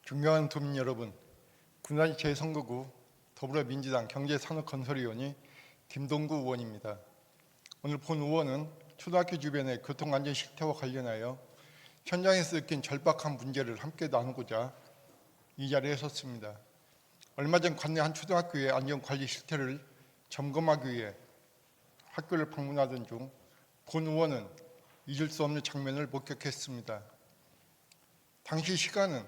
존경하는 도민 여러분, 군산시 제3구구 더불어민주당 경제산업건설위원회 김동구 의원입니다. 오늘 본 의원은 초등학교 주변의 교통안전 실태와 관련하여 현장에서 느낀 절박한 문제를 함께 나누고자 이 자리에 섰습니다. 얼마 전 관내 한 초등학교의 안전관리 실태를 점검하기 위해 학교를 방문하던 중 본 의원은 잊을 수 없는 장면을 목격했습니다. 당시 시간은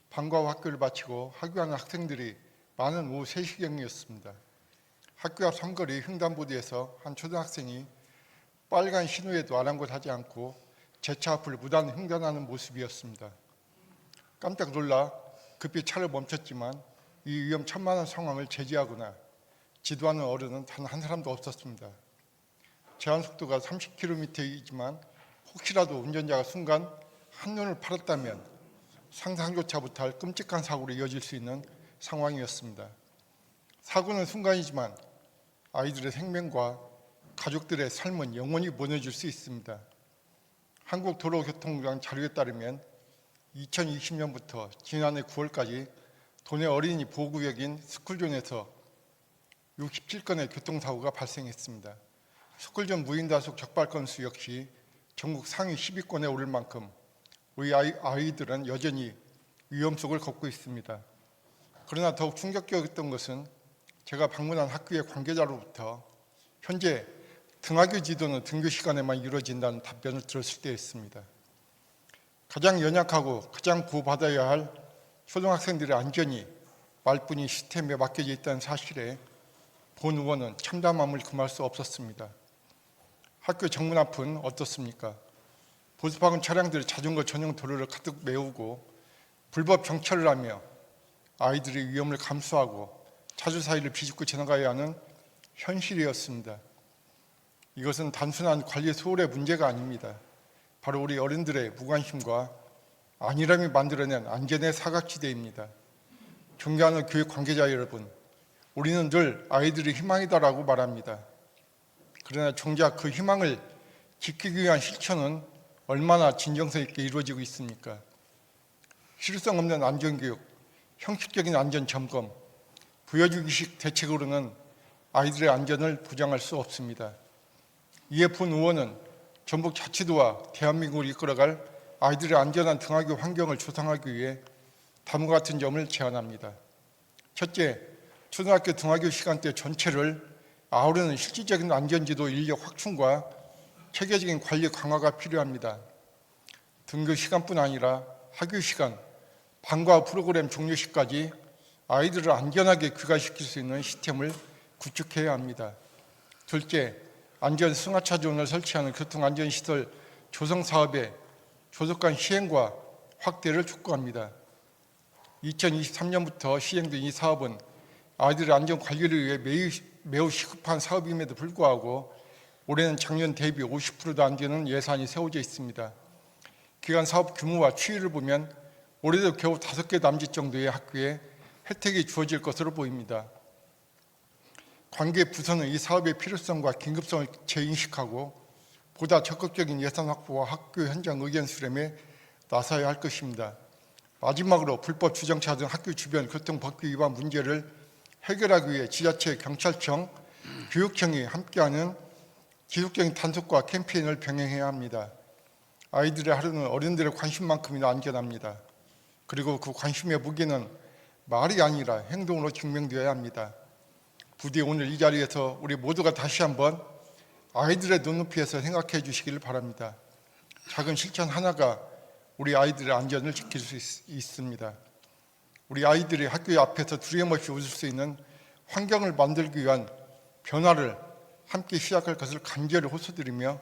방과 후 학교를 마치고 하교하는 학생들이 많은 오후 3시경이었습니다. 학교 앞 삼거리 횡단보도에서 한 초등학생이 빨간 신호에도 아랑곳하지 않고 제 차 앞을 무단 횡단하는 모습이었습니다. 깜짝 놀라 급히 차를 멈췄지만 이 위험천만한 상황을 제지하거나 지도하는 어른은 단 한 사람도 없었습니다. 제한 속도가 30km이지만 혹시라도 운전자가 순간 한눈을 팔았다면 상상조차 못할 끔찍한 사고로 이어질 수 있는 상황이었습니다. 사고는 순간이지만 아이들의 생명과 가족들의 삶은 영원히 무너질 수 있습니다. 한국도로교통공단 자료에 따르면 2020년부터 지난해 9월까지 도내 어린이 보호구역인 스쿨존에서 67건의 교통사고가 발생했습니다. 스쿨존 무인단속 적발 건수 역시 전국 상위 10위권에 오를 만큼 우리 아이들은 여전히 위험 속을 걷고 있습니다. 그러나 더욱 충격적이었던 것은 제가 방문한 학교의 관계자로부터 현재 등하교 지도는 등교 시간에만 이루어진다는 답변을 들었을 때였습니다. 가장 연약하고 가장 보호받아야 할 초등학생들의 안전이 말뿐이 시스템에 맡겨져 있다는 사실에 본 의원은 참담함을 금할 수 없었습니다. 학교 정문 앞은 어떻습니까? 보습학원 차량들이 자전거 전용 도로를 가득 메우고 불법 정차를 하며 아이들의 위험을 감수하고 차주 사이를 비집고 지나가야 하는 현실이었습니다. 이것은 단순한 관리 소홀의 문제가 아닙니다. 바로 우리 어른들의 무관심과 안일함이 만들어낸 안전의 사각지대입니다. 존경하는 교육 관계자 여러분, 우리는 늘 아이들의 희망이다라고 말합니다. 그러나 정작 그 희망을 지키기 위한 실천은 얼마나 진정성 있게 이루어지고 있습니까? 실효성 없는 안전교육, 형식적인 안전점검, 부여주기식 대책으로는 아이들의 안전을 보장할 수 없습니다. 이에 본 의원은 전북자치도와 대한민국을 이끌어갈 아이들의 안전한 등하교 환경을 조성하기 위해 다음과 같은 점을 제안합니다. 첫째, 초등학교 등하교 시간대 전체를 아우르는 실질적인 안전지도 인력 확충과 체계적인 관리 강화가 필요합니다. 등교 시간뿐 아니라 학교 시간, 방과 프로그램 종료 시까지 아이들을 안전하게 귀가시킬 수 있는 시스템을 구축해야 합니다. 둘째, 안전 승하차 존을 설치하는 교통안전시설 조성 사업의 조속한 시행과 확대를 촉구합니다. 2023년부터 시행된 이 사업은 아이들의 안전 관리를 위해 매우 시급한 사업임에도 불구하고 올해는 작년 대비 50%도 안 되는 예산이 세워져 있습니다. 기간 사업 규모와 추이를 보면 올해도 겨우 5개 남짓 정도의 학교에 혜택이 주어질 것으로 보입니다. 관계 부서는 이 사업의 필요성과 긴급성을 재인식하고 보다 적극적인 예산 확보와 학교 현장 의견 수렴에 나서야 할 것입니다. 마지막으로 불법 주정차 등 학교 주변 교통법규 위반 문제를 해결하기 위해 지자체, 경찰청, 교육청이 함께하는 지속적인 단속과 캠페인을 병행해야 합니다. 아이들의 하루는 어른들의 관심만큼이나 안전합니다. 그리고 그 관심의 무게는 말이 아니라 행동으로 증명되어야 합니다. 부디 오늘 이 자리에서 우리 모두가 다시 한번 아이들의 눈높이에서 생각해 주시기를 바랍니다. 작은 실천 하나가 우리 아이들의 안전을 지킬 수 있습니다. 우리 아이들이 학교 앞에서 두려움없이 웃을 수 있는 환경을 만들기 위한 변화를 함께 시작할 것을 간절히 호소드리며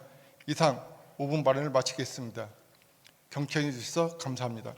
이상 5분 발언을 마치겠습니다. 경청해 주셔서 감사합니다.